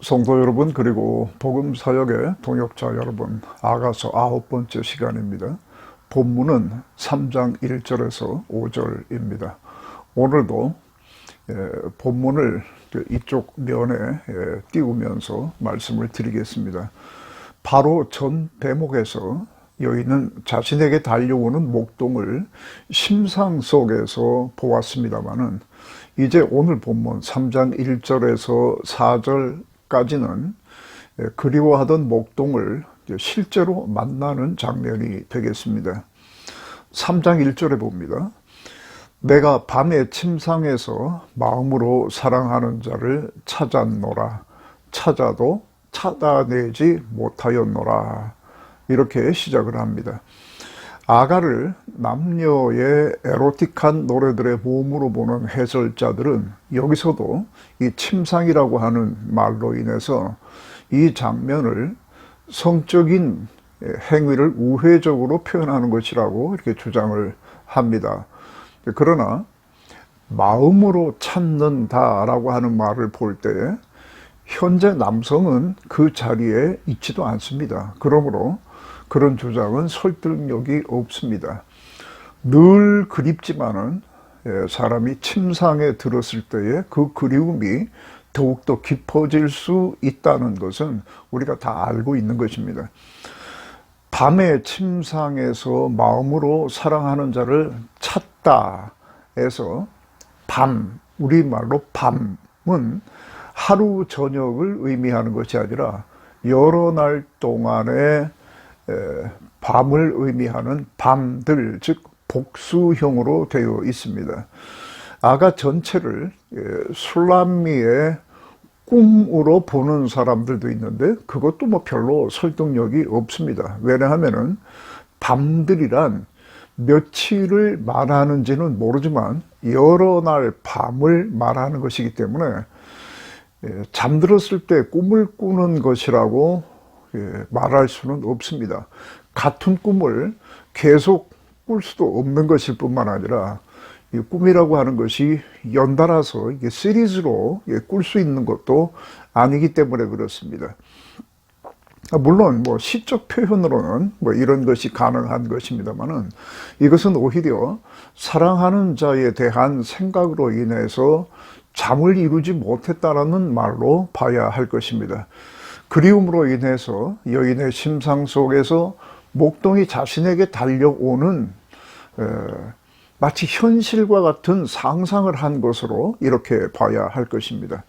성도 여러분, 그리고 복음 사역의 동역자 여러분, 아가서 9번째 시간입니다. 본문은 3장 1절에서 5절입니다. 오늘도 본문을 이쪽 면에 띄우면서 말씀을 드리겠습니다. 바로 전 대목에서 여인은 자신에게 달려오는 목동을 심상 속에서 보았습니다마는, 이제 오늘 본문 3장 1절에서 4절까지는 그리워하던 목동을 실제로 만나는 장면이 되겠습니다. 3장 1절에 봅니다. 내가 밤에 침상에서 마음으로 사랑하는 자를 찾았노라. 찾아도 찾아내지 못하였노라. 이렇게 시작을 합니다. 아가를 남녀의 에로틱한 노래들의 모음으로 보는 해설자들은 여기서도 이 침상이라고 하는 말로 인해서 이 장면을 성적인 행위를 우회적으로 표현하는 것이라고 이렇게 주장을 합니다. 그러나 마음으로 찾는다라고 하는 말을 볼 때 현재 남성은 그 자리에 있지도 않습니다. 그러므로 그런 주장은 설득력이 없습니다. 늘 그립지만은 사람이 침상에 들었을 때에 그 그리움이 더욱더 깊어질 수 있다는 것은 우리가 다 알고 있는 것입니다. 밤에 침상에서 마음으로 사랑하는 자를 찾다 해서 밤, 우리말로 밤은 하루 저녁을 의미하는 것이 아니라 여러 날 동안의 밤을 의미하는 밤들, 즉 복수형으로 되어 있습니다. 아가 전체를 술람미의 꿈으로 보는 사람들도 있는데 그것도 뭐 별로 설득력이 없습니다. 왜냐하면은 밤들이란 며칠을 말하는지는 모르지만 여러 날 밤을 말하는 것이기 때문에 잠들었을 때 꿈을 꾸는 것이라고 말할 수는 없습니다. 같은 꿈을 계속 꿀 수도 없는 것일 뿐만 아니라 이 꿈이라고 하는 것이 연달아서 이게 시리즈로 꿀 수 있는 것도 아니기 때문에 그렇습니다. 물론 뭐 시적 표현으로는 뭐 이런 것이 가능한 것입니다만은 이것은 오히려 사랑하는 자에 대한 생각으로 인해서 잠을 이루지 못했다라는 말로 봐야 할 것입니다. 그리움으로 인해서 여인의 심상 속에서 목동이 자신에게 달려오는 마치 현실과 같은 상상을 한 것으로 이렇게 봐야 할 것입니다.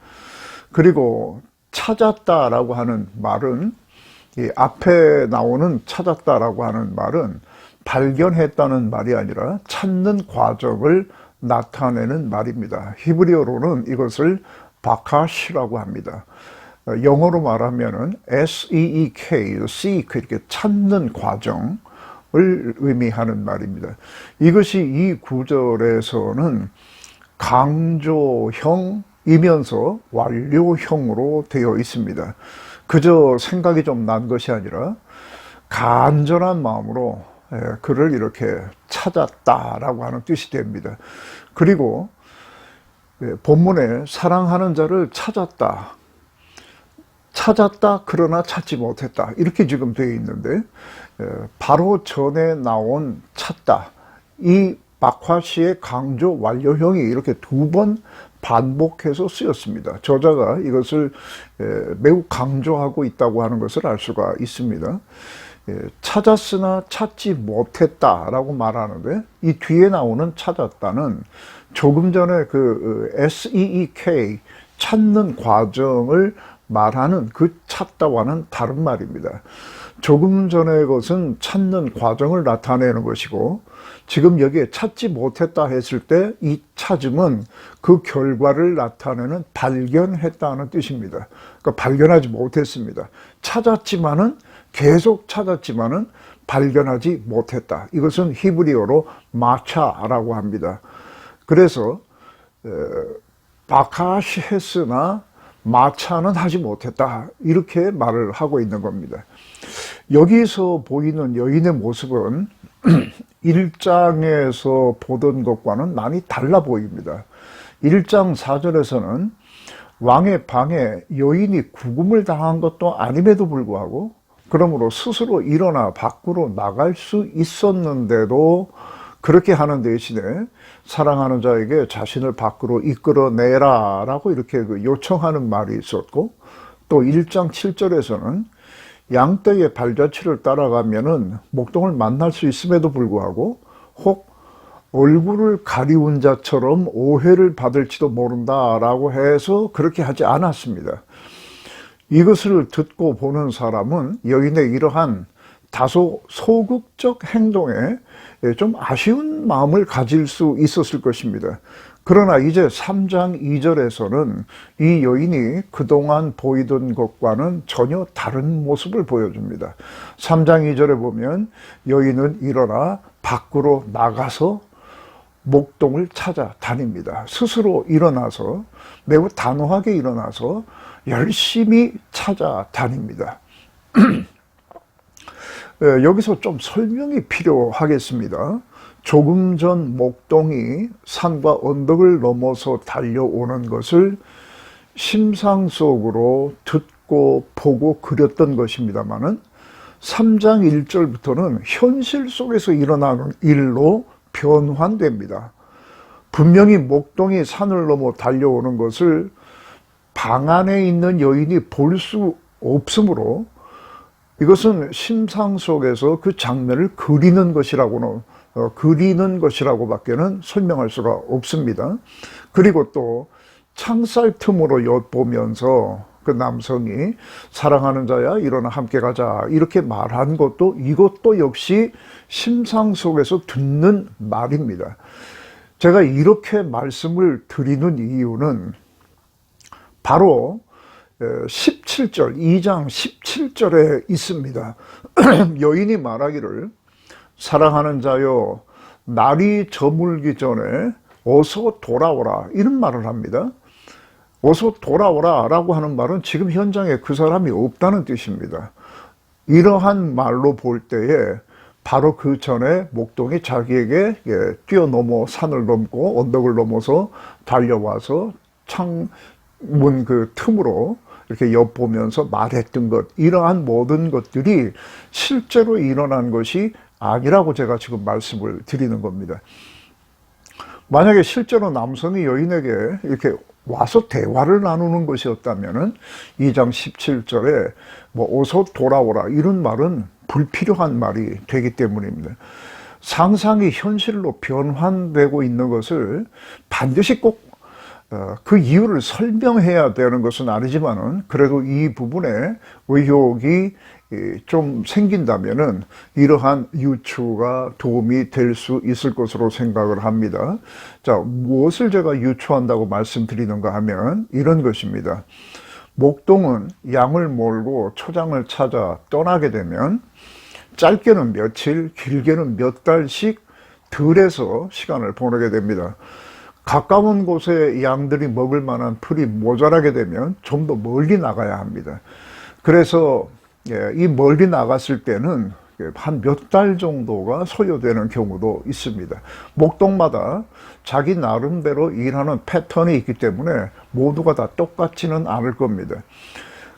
그리고 찾았다라고 하는 말은, 이 앞에 나오는 찾았다라고 하는 말은 발견했다는 말이 아니라 찾는 과정을 나타내는 말입니다. 히브리어로는 이것을 바카시라고 합니다. 영어로 말하면은 seek, seek 이렇게 찾는 과정을 의미하는 말입니다. 이것이 이 구절에서는 강조형이면서 완료형으로 되어 있습니다. 그저 생각이 좀 난 것이 아니라 간절한 마음으로 그를 이렇게 찾았다라고 하는 뜻이 됩니다. 그리고 본문에 사랑하는 자를 찾았다, 그러나 찾지 못했다, 이렇게 지금 되어 있는데 바로 전에 나온 찾다, 이 박화시의 강조 완료형이 이렇게 두 번 반복해서 쓰였습니다. 저자가 이것을 매우 강조하고 있다고 하는 것을 알 수가 있습니다. 찾았으나 찾지 못했다라고 말하는데 이 뒤에 나오는 찾았다는 조금 전에 그 seek, 찾는 과정을 말하는 그 찾다와는 다른 말입니다. 조금 전의 것은 찾는 과정을 나타내는 것이고, 지금 여기에 찾지 못했다 했을 때 이 찾음은 그 결과를 나타내는 발견했다는 뜻입니다. 그러니까 발견하지 못했습니다. 찾았지만은, 계속 찾았지만은 발견하지 못했다. 이것은 히브리어로 마차라고 합니다. 그래서 바카시 했으나 마차는 하지 못했다, 이렇게 말을 하고 있는 겁니다. 여기서 보이는 여인의 모습은 1장에서 보던 것과는 많이 달라 보입니다. 1장 4절에서는 왕의 방에 여인이 구금을 당한 것도 아님에도 불구하고, 그러므로 스스로 일어나 밖으로 나갈 수 있었는데도 그렇게 하는 대신에 사랑하는 자에게 자신을 밖으로 이끌어내라 라고 이렇게 요청하는 말이 있었고, 또 1장 7절에서는 양떼의 발자취를 따라가면은 목동을 만날 수 있음에도 불구하고 혹 얼굴을 가리운 자처럼 오해를 받을지도 모른다라고 해서 그렇게 하지 않았습니다. 이것을 듣고 보는 사람은 여인의 이러한 다소 소극적 행동에 좀 아쉬운 마음을 가질 수 있었을 것입니다. 그러나 이제 3장 2절에서는 이 여인이 그동안 보이던 것과는 전혀 다른 모습을 보여줍니다. 3장 2절에 보면 여인은 일어나 밖으로 나가서 목동을 찾아다닙니다. 스스로 일어나서, 매우 단호하게 일어나서 열심히 찾아다닙니다. 여기서 좀 설명이 필요하겠습니다. 조금 전 목동이 산과 언덕을 넘어서 달려오는 것을 심상 속으로 듣고 보고 그렸던 것입니다마는 3장 1절부터는 현실 속에서 일어나는 일로 변환됩니다. 분명히 목동이 산을 넘어 달려오는 것을 방 안에 있는 여인이 볼 수 없으므로 이것은 심상 속에서 그 장면을 그리는 것이라고밖에는 설명할 수가 없습니다. 그리고 또 창살 틈으로 엿보면서 그 남성이 사랑하는 자야 일어나 함께 가자 이렇게 말한 것도 이것도 역시 심상 속에서 듣는 말입니다. 제가 이렇게 말씀을 드리는 이유는 바로 17절, 2장 17절에 있습니다. 여인이 말하기를 사랑하는 자여 날이 저물기 전에 어서 돌아오라 이런 말을 합니다. 어서 돌아오라 라고 하는 말은 지금 현장에 그 사람이 없다는 뜻입니다. 이러한 말로 볼 때에 바로 그 전에 목동이 자기에게 뛰어넘어 산을 넘고 언덕을 넘어서 달려와서 창문 그 틈으로 이렇게 엿보면서 말했던 것, 이러한 모든 것들이 실제로 일어난 것이 아니라고 제가 지금 말씀을 드리는 겁니다. 만약에 실제로 남성이 여인에게 이렇게 와서 대화를 나누는 것이었다면은 2장 17절에 뭐 어서 돌아오라 이런 말은 불필요한 말이 되기 때문입니다. 상상이 현실로 변환되고 있는 것을 반드시 꼭 그 이유를 설명해야 되는 것은 아니지만은 그래도 이 부분에 의혹이 좀 생긴다면은 이러한 유추가 도움이 될 수 있을 것으로 생각을 합니다. 자, 무엇을 제가 유추한다고 말씀드리는가 하면 이런 것입니다. 목동은 양을 몰고 초장을 찾아 떠나게 되면 짧게는 며칠, 길게는 몇 달씩 들에서 시간을 보내게 됩니다. 가까운 곳에 양들이 먹을 만한 풀이 모자라게 되면 좀 더 멀리 나가야 합니다. 그래서 이 멀리 나갔을 때는 한 몇 달 정도가 소요되는 경우도 있습니다. 목동마다 자기 나름대로 일하는 패턴이 있기 때문에 모두가 다 똑같지는 않을 겁니다.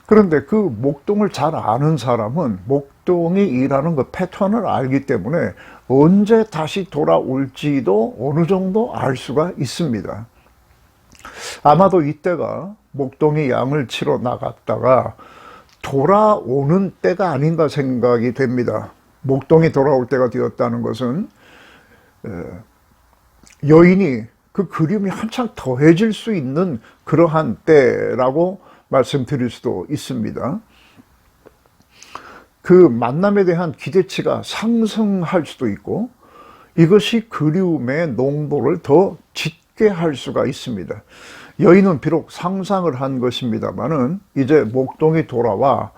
그런데 그 목동을 잘 아는 사람은 목동이 일하는 그 패턴을 알기 때문에 언제 다시 돌아올지도 어느 정도 알 수가 있습니다. 아마도 이때가 목동이 양을 치러 나갔다가 돌아오는 때가 아닌가 생각이 됩니다. 목동이 돌아올 때가 되었다는 것은 여인이 그 그림이 한창 더해질 수 있는 그러한 때라고 말씀드릴 수도 있습니다. 그 만남에 대한 기대치가 상승할 수도 있고 이것이 그리움의 농도를 더 짙게 할 수가 있습니다. 여인은 비록 상상을 한 것입니다만은 이제 목동이 돌아와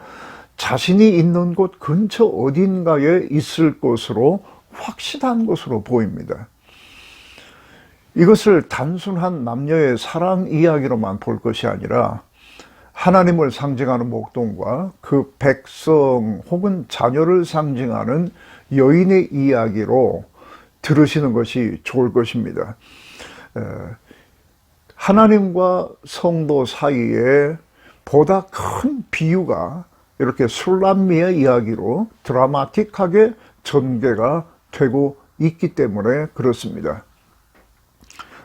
자신이 있는 곳 근처 어딘가에 있을 것으로 확신한 것으로 보입니다. 이것을 단순한 남녀의 사랑 이야기로만 볼 것이 아니라 하나님을 상징하는 목동과 그 백성 혹은 자녀를 상징하는 여인의 이야기로 들으시는 것이 좋을 것입니다. 하나님과 성도 사이에 보다 큰 비유가 이렇게 술람미의 이야기로 드라마틱하게 전개가 되고 있기 때문에 그렇습니다.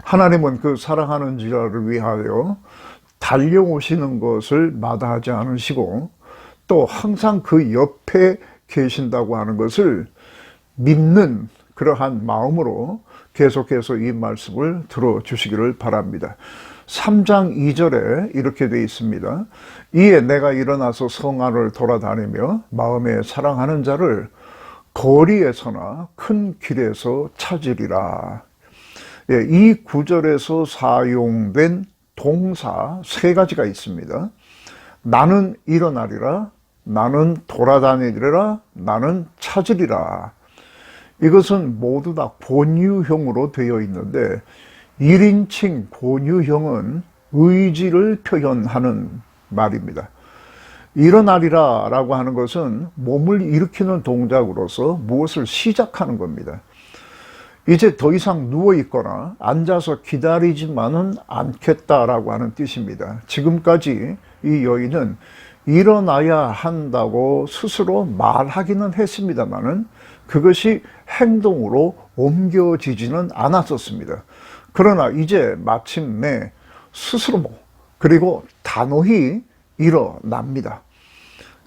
하나님은 그 사랑하는 자를 위하여 달려오시는 것을 마다하지 않으시고 또 항상 그 옆에 계신다고 하는 것을 믿는 그러한 마음으로 계속해서 이 말씀을 들어주시기를 바랍니다. 3장 2절에 이렇게 되어 있습니다. 이에 내가 일어나서 성 안을 돌아다니며 마음에 사랑하는 자를 거리에서나 큰 길에서 찾으리라. 예, 이 구절에서 사용된 동사 세 가지가 있습니다. 나는 일어나리라, 나는 돌아다니리라, 나는 찾으리라. 이것은 모두 다 권유형으로 되어 있는데 1인칭 권유형은 의지를 표현하는 말입니다. 일어나리라 라고 하는 것은 몸을 일으키는 동작으로서 무엇을 시작하는 겁니다. 이제 더 이상 누워있거나 앉아서 기다리지만은 않겠다라고 하는 뜻입니다. 지금까지 이 여인은 일어나야 한다고 스스로 말하기는 했습니다만은 그것이 행동으로 옮겨지지는 않았었습니다. 그러나 이제 마침내 스스로 그리고 단호히 일어납니다.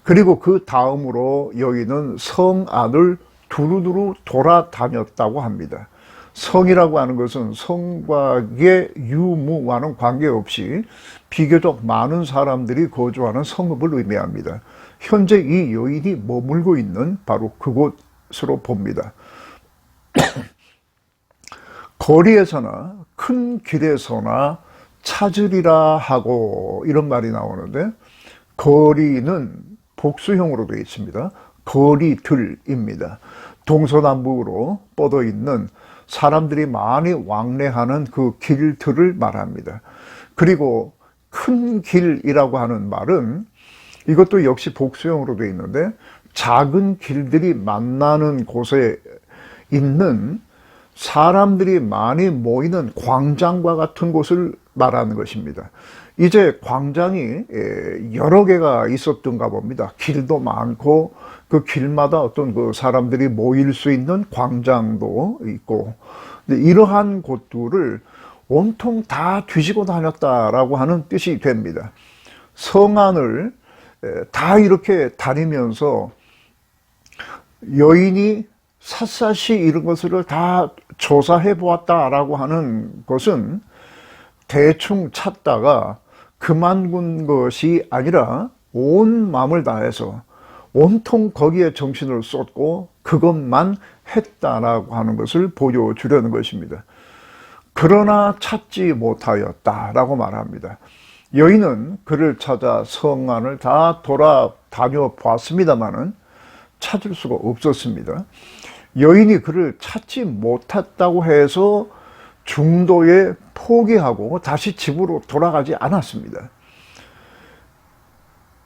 그리고 그 다음으로 여인은 성 안을 두루두루 돌아다녔다고 합니다. 성이라고 하는 것은 성곽의 유무와는 관계없이 비교적 많은 사람들이 거주하는 성읍을 의미합니다. 현재 이 여인이 머물고 있는 바로 그곳으로 봅니다. 거리에서나 큰 길에서나 찾으리라 하고 이런 말이 나오는데 거리는 복수형으로 되어 있습니다. 거리들입니다. 동서남북으로 뻗어 있는 사람들이 많이 왕래하는 그 길들을 말합니다. 그리고 큰 길이라고 하는 말은 이것도 역시 복수형으로 되어 있는데 작은 길들이 만나는 곳에 있는 사람들이 많이 모이는 광장과 같은 곳을 말하는 것입니다. 이제 광장이 여러 개가 있었던가 봅니다. 길도 많고 그 길마다 어떤 그 사람들이 모일 수 있는 광장도 있고 이러한 곳들을 온통 다 뒤지고 다녔다라고 하는 뜻이 됩니다. 성 안을 다 이렇게 다니면서 여인이 샅샅이 이런 것을 다 조사해 보았다라고 하는 것은 대충 찾다가 그만둔 것이 아니라 온 마음을 다해서 온통 거기에 정신을 쏟고 그것만 했다라고 하는 것을 보여주려는 것입니다. 그러나 찾지 못하였다라고 말합니다. 여인은 그를 찾아 성 안을 다 돌아다녀 보았습니다마는 찾을 수가 없었습니다. 여인이 그를 찾지 못했다고 해서 중도에 포기하고 다시 집으로 돌아가지 않았습니다.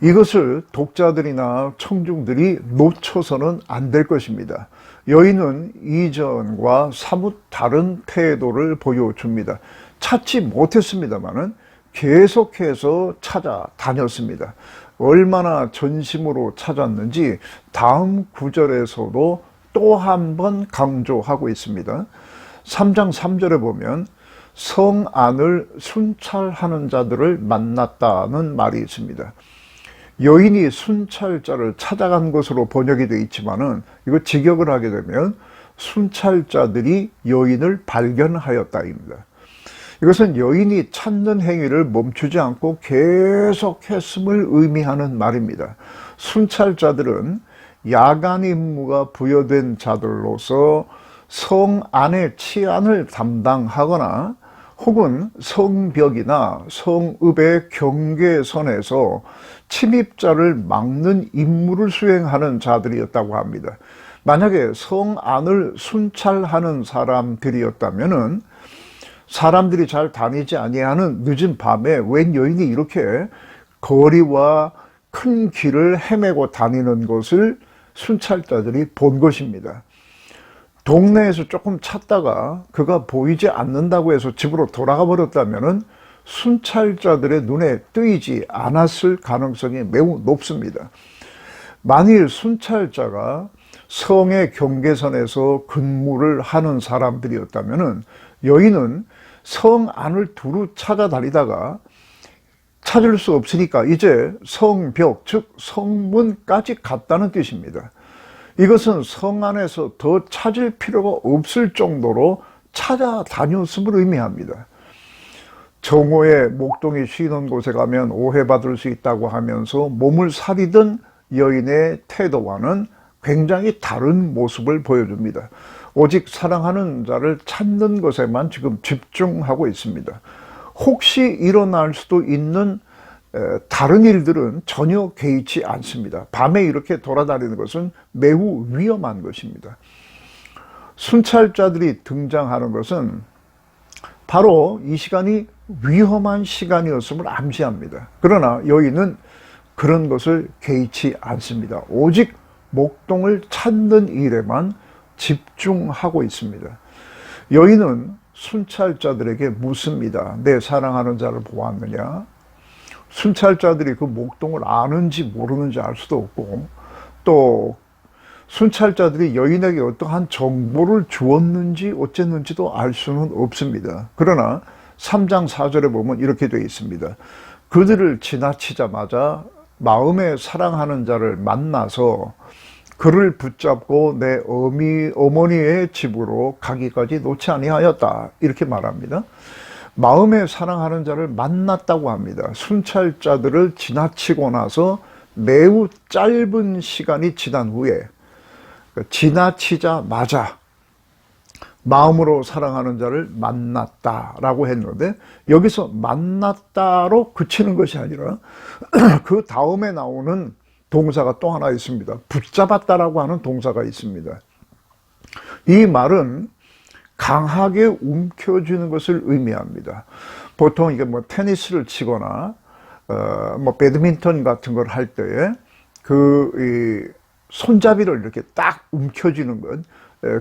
이것을 독자들이나 청중들이 놓쳐서는 안 될 것입니다. 여인은 이전과 사뭇 다른 태도를 보여줍니다. 찾지 못했습니다마는 계속해서 찾아다녔습니다. 얼마나 전심으로 찾았는지 다음 구절에서도 또 한 번 강조하고 있습니다. 3장 3절에 보면 성 안을 순찰하는 자들을 만났다는 말이 있습니다. 여인이 순찰자를 찾아간 것으로 번역이 되어 있지만은 이거 직역을 하게 되면 순찰자들이 여인을 발견하였다입니다. 이것은 여인이 찾는 행위를 멈추지 않고 계속했음을 의미하는 말입니다. 순찰자들은 야간 임무가 부여된 자들로서 성 안의 치안을 담당하거나 혹은 성벽이나 성읍의 경계선에서 침입자를 막는 임무를 수행하는 자들이었다고 합니다. 만약에 성 안을 순찰하는 사람들이었다면은 사람들이 잘 다니지 아니하는 늦은 밤에 웬 여인이 이렇게 거리와 큰 길을 헤매고 다니는 것을 순찰자들이 본 것입니다. 동네에서 조금 찾다가 그가 보이지 않는다고 해서 집으로 돌아가 버렸다면은 순찰자들의 눈에 뜨이지 않았을 가능성이 매우 높습니다. 만일 순찰자가 성의 경계선에서 근무를 하는 사람들이었다면 여인은 성 안을 두루 찾아다니다가 찾을 수 없으니까 이제 성벽, 즉 성문까지 갔다는 뜻입니다. 이것은 성 안에서 더 찾을 필요가 없을 정도로 찾아다녔음을 의미합니다. 정오에 목동이 쉬는 곳에 가면 오해받을 수 있다고 하면서 몸을 사리던 여인의 태도와는 굉장히 다른 모습을 보여줍니다. 오직 사랑하는 자를 찾는 것에만 지금 집중하고 있습니다. 혹시 일어날 수도 있는 다른 일들은 전혀 개의치 않습니다. 밤에 이렇게 돌아다니는 것은 매우 위험한 것입니다. 순찰자들이 등장하는 것은 바로 이 시간이 위험한 시간이었음을 암시합니다. 그러나 여인은 그런 것을 개의치 않습니다. 오직 목동을 찾는 일에만 집중하고 있습니다. 여인은 순찰자들에게 묻습니다. 내 사랑하는 자를 보았느냐? 순찰자들이 그 목동을 아는지 모르는지 알 수도 없고, 또 순찰자들이 여인에게 어떠한 정보를 주었는지 어쨌는지도 알 수는 없습니다. 그러나 3장 4절에 보면 이렇게 되어 있습니다. 그들을 지나치자마자 마음에 사랑하는 자를 만나서 그를 붙잡고 내 어머니의 집으로 가기까지 놓지 아니하였다, 이렇게 말합니다. 마음에 사랑하는 자를 만났다고 합니다. 순찰자들을 지나치고 나서 매우 짧은 시간이 지난 후에 지나치자마자 마음으로 사랑하는 자를 만났다라고 했는데, 여기서 만났다로 그치는 것이 아니라 그 다음에 나오는 동사가 또 하나 있습니다. 붙잡았다라고 하는 동사가 있습니다. 이 말은 강하게 움켜쥐는 것을 의미합니다. 보통 이게 뭐 테니스를 치거나 뭐 배드민턴 같은 걸 할 때에 그 손잡이를 이렇게 딱 움켜쥐는 것,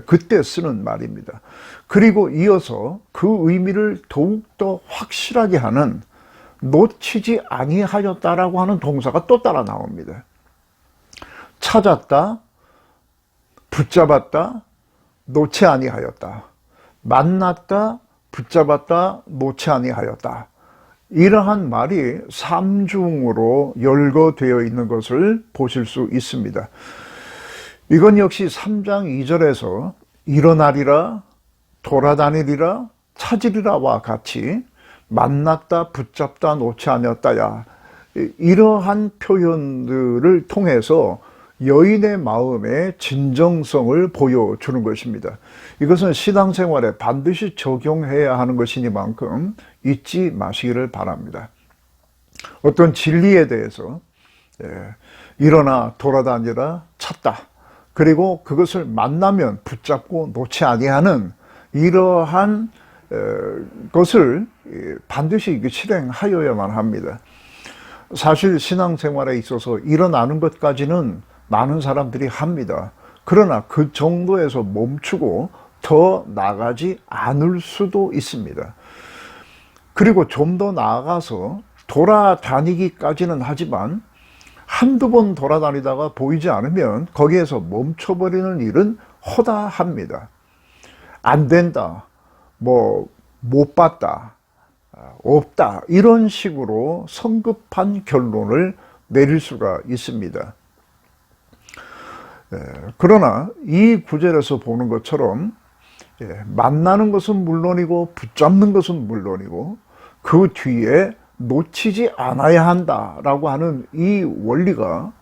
그때 쓰는 말입니다. 그리고 이어서 그 의미를 더욱더 확실하게 하는 놓치지 아니하였다라고 하는 동사가 또 따라 나옵니다. 찾았다, 붙잡았다, 놓지 아니하였다. 만났다, 붙잡았다, 놓지 아니하였다. 이러한 말이 삼중으로 열거되어 있는 것을 보실 수 있습니다. 이건 역시 3장 2절에서 일어나리라, 돌아다니리라, 찾으리라와 같이 만났다, 붙잡다, 놓지 아니었다야, 이러한 표현들을 통해서 여인의 마음의 진정성을 보여주는 것입니다. 이것은 신앙생활에 반드시 적용해야 하는 것이니만큼 잊지 마시기를 바랍니다. 어떤 진리에 대해서 일어나 돌아다니라, 찾다, 그리고 그것을 만나면 붙잡고 놓지 아니하는 이러한 것을 반드시 실행하여야만 합니다. 사실 신앙생활에 있어서 일어나는 것까지는 많은 사람들이 합니다. 그러나 그 정도에서 멈추고 더 나가지 않을 수도 있습니다. 그리고 좀 더 나아가서 돌아다니기까지는 하지만 한두 번 돌아다니다가 보이지 않으면 거기에서 멈춰버리는 일은 허다합니다. 안 된다, 뭐 못 봤다, 없다, 이런 식으로 성급한 결론을 내릴 수가 있습니다. 그러나 이 구절에서 보는 것처럼 만나는 것은 물론이고 붙잡는 것은 물론이고 그 뒤에 놓치지 않아야 한다라고 하는 이 원리가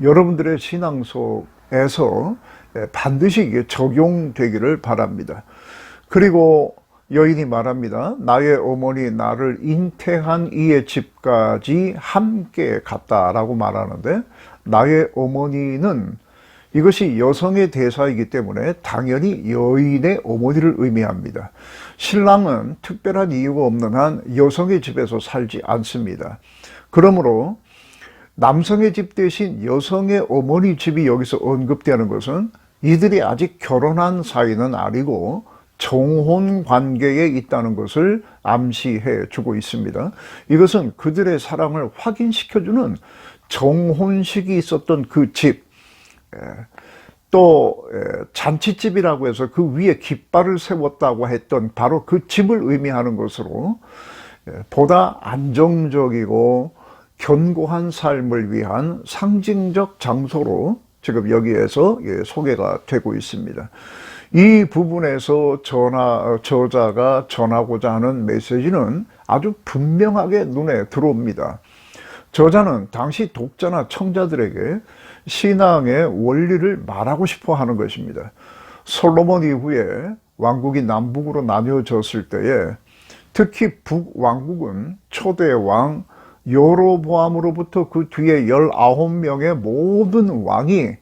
여러분들의 신앙 속에서 반드시 이게 적용되기를 바랍니다. 그리고 여인이 말합니다. 나의 어머니 나를 잉태한 이의 집까지 함께 갔다라고 말하는데, 나의 어머니는 이것이 여성의 대사이기 때문에 당연히 여인의 어머니를 의미합니다. 신랑은 특별한 이유가 없는 한 여성의 집에서 살지 않습니다. 그러므로 남성의 집 대신 여성의 어머니 집이 여기서 언급되는 것은 이들이 아직 결혼한 사이는 아니고 정혼 관계에 있다는 것을 암시해 주고 있습니다. 이것은 그들의 사랑을 확인시켜주는 정혼식이 있었던 그 집, 또 잔치집이라고 해서 그 위에 깃발을 세웠다고 했던 바로 그 집을 의미하는 것으로 보다 안정적이고 견고한 삶을 위한 상징적 장소로 지금 여기에서 소개가 되고 있습니다. 이 부분에서 저자가 전하고자 하는 메시지는 아주 분명하게 눈에 들어옵니다. 저자는 당시 독자나 청자들에게 신앙의 원리를 말하고 싶어 하는 것입니다. 솔로몬 이후에 왕국이 남북으로 나뉘어졌을 때에 특히 북왕국은 초대 왕 여로보암으로부터 그 뒤에 19명의 모든 왕이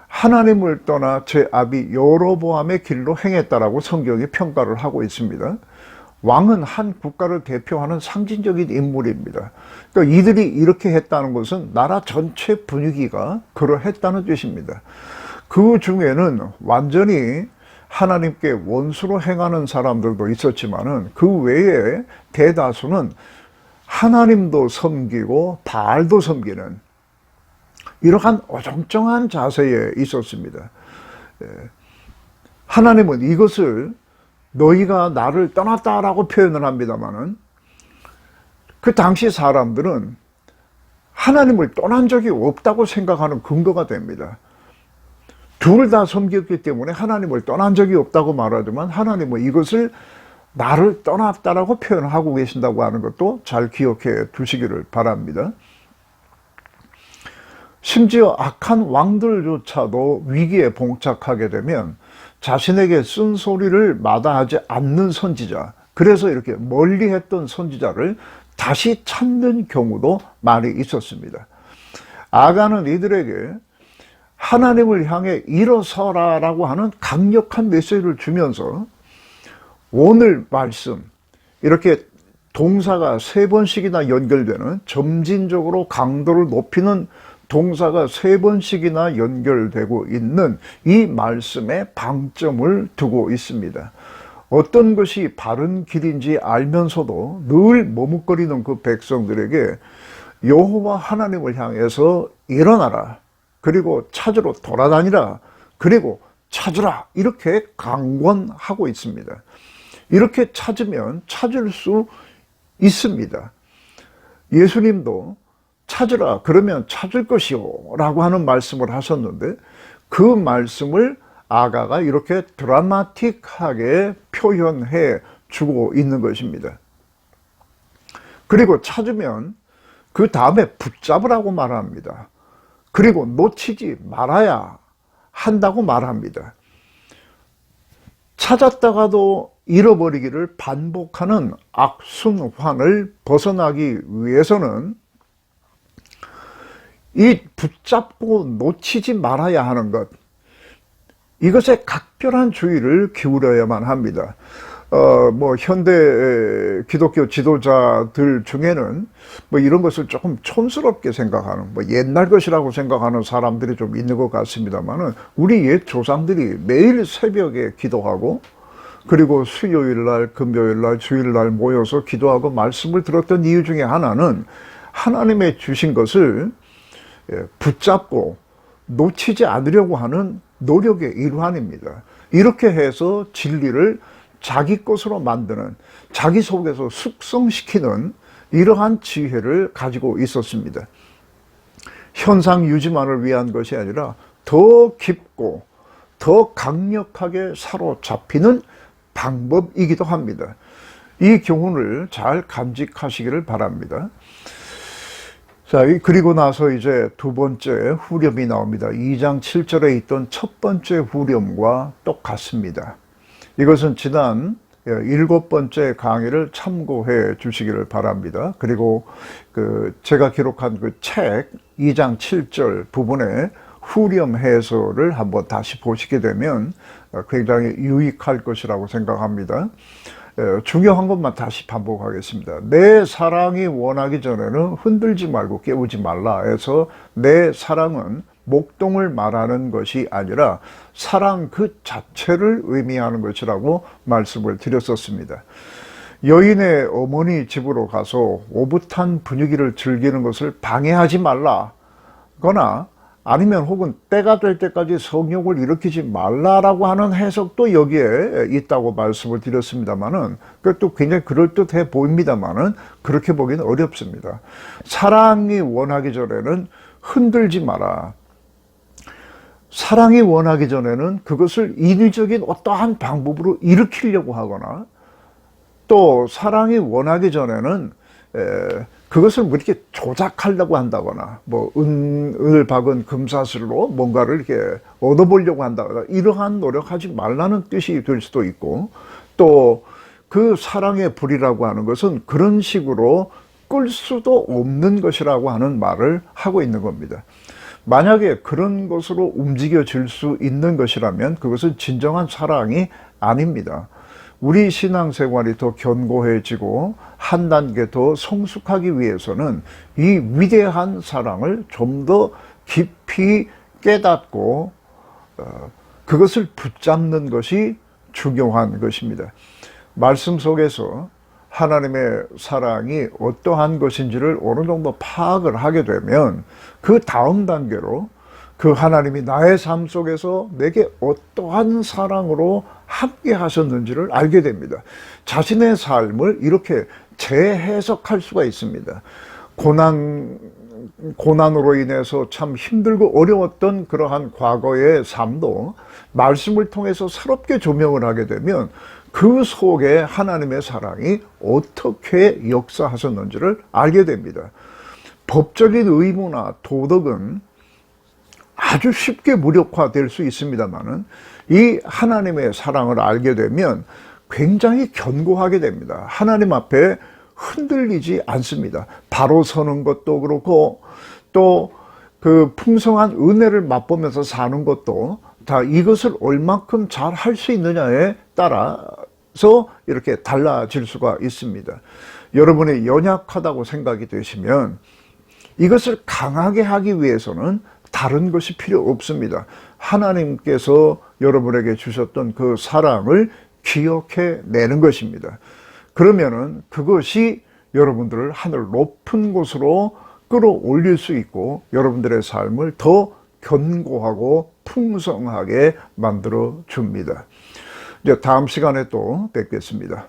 하나님을 떠나 제-아비 여로보암의 길로 행했다라고 성경이 평가를 하고 있습니다. 왕은 한 국가를 대표하는 상징적인 인물입니다. 그러니까 이들이 이렇게 했다는 것은 나라 전체 분위기가 그러했다는 뜻입니다. 그 중에는 완전히 하나님께 원수로 행하는 사람들도 있었지만은 그 외에 대다수는 하나님도 섬기고 바알도 섬기는 이러한 어정쩡한 자세에 있었습니다. 하나님은 이것을 너희가 나를 떠났다라고 표현을 합니다만은 그 당시 사람들은 하나님을 떠난 적이 없다고 생각하는 근거가 됩니다. 둘 다 섬겼기 때문에 하나님을 떠난 적이 없다고 말하지만 하나님은 이것을 나를 떠났다라고 표현하고 계신다고 하는 것도 잘 기억해 두시기를 바랍니다. 심지어 악한 왕들조차도 위기에 봉착하게 되면 자신에게 쓴소리를 마다하지 않는 선지자, 그래서 이렇게 멀리했던 선지자를 다시 찾는 경우도 많이 있었습니다. 아간은 이들에게 하나님을 향해 일어서라라고 하는 강력한 메시지를 주면서 오늘 말씀, 이렇게 동사가 3번씩이나 연결되는, 점진적으로 강도를 높이는 동사가 3번씩이나 연결되고 있는 이 말씀에 방점을 두고 있습니다. 어떤 것이 바른 길인지 알면서도 늘 머뭇거리는 그 백성들에게 여호와 하나님을 향해서 일어나라, 그리고 찾으러 돌아다니라, 그리고 찾으라, 이렇게 강권하고 있습니다. 이렇게 찾으면 찾을 수 있습니다. 예수님도 찾으라 그러면 찾을 것이요 라고 하는 말씀을 하셨는데 그 말씀을 아가가 이렇게 드라마틱하게 표현해 주고 있는 것입니다. 그리고 찾으면 그 다음에 붙잡으라고 말합니다. 그리고 놓치지 말아야 한다고 말합니다. 찾았다가도 잃어버리기를 반복하는 악순환을 벗어나기 위해서는 이 붙잡고 놓치지 말아야 하는 것, 이것에 각별한 주의를 기울여야만 합니다. 현대 기독교 지도자들 중에는 이런 것을 조금 촌스럽게 생각하는, 옛날 것이라고 생각하는 사람들이 좀 있는 것 같습니다만은, 우리 옛 조상들이 매일 새벽에 기도하고, 그리고 수요일날, 금요일날, 주일날 모여서 기도하고 말씀을 들었던 이유 중에 하나는 하나님의 주신 것을 붙잡고 놓치지 않으려고 하는 노력의 일환입니다. 이렇게 해서 진리를 자기 것으로 만드는, 자기 속에서 숙성시키는 이러한 지혜를 가지고 있었습니다. 현상 유지만을 위한 것이 아니라 더 깊고 더 강력하게 사로잡히는 방법이기도 합니다. 이 교훈을 잘 간직하시기를 바랍니다. 자, 그리고 나서 이제 두 번째 후렴이 나옵니다. 2장 7절에 있던 첫 번째 후렴과 똑같습니다. 이것은 지난 7번째 강의를 참고해 주시기를 바랍니다. 그리고 제가 기록한 그 책 2장 7절 부분에 후렴 해설을 한번 다시 보시게 되면 굉장히 유익할 것이라고 생각합니다. 중요한 것만 다시 반복하겠습니다. 내 사랑이 원하기 전에는 흔들지 말고 깨우지 말라 해서 내 사랑은 목동을 말하는 것이 아니라 사랑 그 자체를 의미하는 것이라고 말씀을 드렸었습니다. 여인의 어머니 집으로 가서 오붓한 분위기를 즐기는 것을 방해하지 말라거나 아니면 혹은 때가 될 때까지 성욕을 일으키지 말라라고 하는 해석도 여기에 있다고 말씀을 드렸습니다만은 그것도 굉장히 그럴듯해 보입니다만은 그렇게 보기는 어렵습니다. 사랑이 원하기 전에는 흔들지 마라. 사랑이 원하기 전에는 그것을 인위적인 어떠한 방법으로 일으키려고 하거나 또 사랑이 원하기 전에는 그것을 뭐 이렇게 조작하려고 한다거나 뭐 은을 박은 금사슬로 뭔가를 이렇게 얻어보려고 한다거나 이러한 노력하지 말라는 뜻이 될 수도 있고 또 그 사랑의 불이라고 하는 것은 그런 식으로 끌 수도 없는 것이라고 하는 말을 하고 있는 겁니다. 만약에 그런 것으로 움직여질 수 있는 것이라면 그것은 진정한 사랑이 아닙니다. 우리 신앙생활이 더 견고해지고 한 단계 더 성숙하기 위해서는 이 위대한 사랑을 좀 더 깊이 깨닫고 그것을 붙잡는 것이 중요한 것입니다. 말씀 속에서 하나님의 사랑이 어떠한 것인지를 어느 정도 파악을 하게 되면 그 다음 단계로 그 하나님이 나의 삶 속에서 내게 어떠한 사랑으로 함께 하셨는지를 알게 됩니다. 자신의 삶을 이렇게 재해석할 수가 있습니다. 고난으로 인해서 참 힘들고 어려웠던 그러한 과거의 삶도 말씀을 통해서 새롭게 조명을 하게 되면 그 속에 하나님의 사랑이 어떻게 역사하셨는지를 알게 됩니다. 법적인 의무나 도덕은 아주 쉽게 무력화될 수 있습니다만은 이 하나님의 사랑을 알게 되면 굉장히 견고하게 됩니다. 하나님 앞에 흔들리지 않습니다. 바로 서는 것도 그렇고 또 그 풍성한 은혜를 맛보면서 사는 것도 다 이것을 얼만큼 잘 할 수 있느냐에 따라서 이렇게 달라질 수가 있습니다. 여러분이 연약하다고 생각이 되시면 이것을 강하게 하기 위해서는 다른 것이 필요 없습니다. 하나님께서 여러분에게 주셨던 그 사랑을 기억해 내는 것입니다. 그러면은 그것이 여러분들을 하늘 높은 곳으로 끌어올릴 수 있고 여러분들의 삶을 더 견고하고 풍성하게 만들어 줍니다. 이제 다음 시간에 또 뵙겠습니다.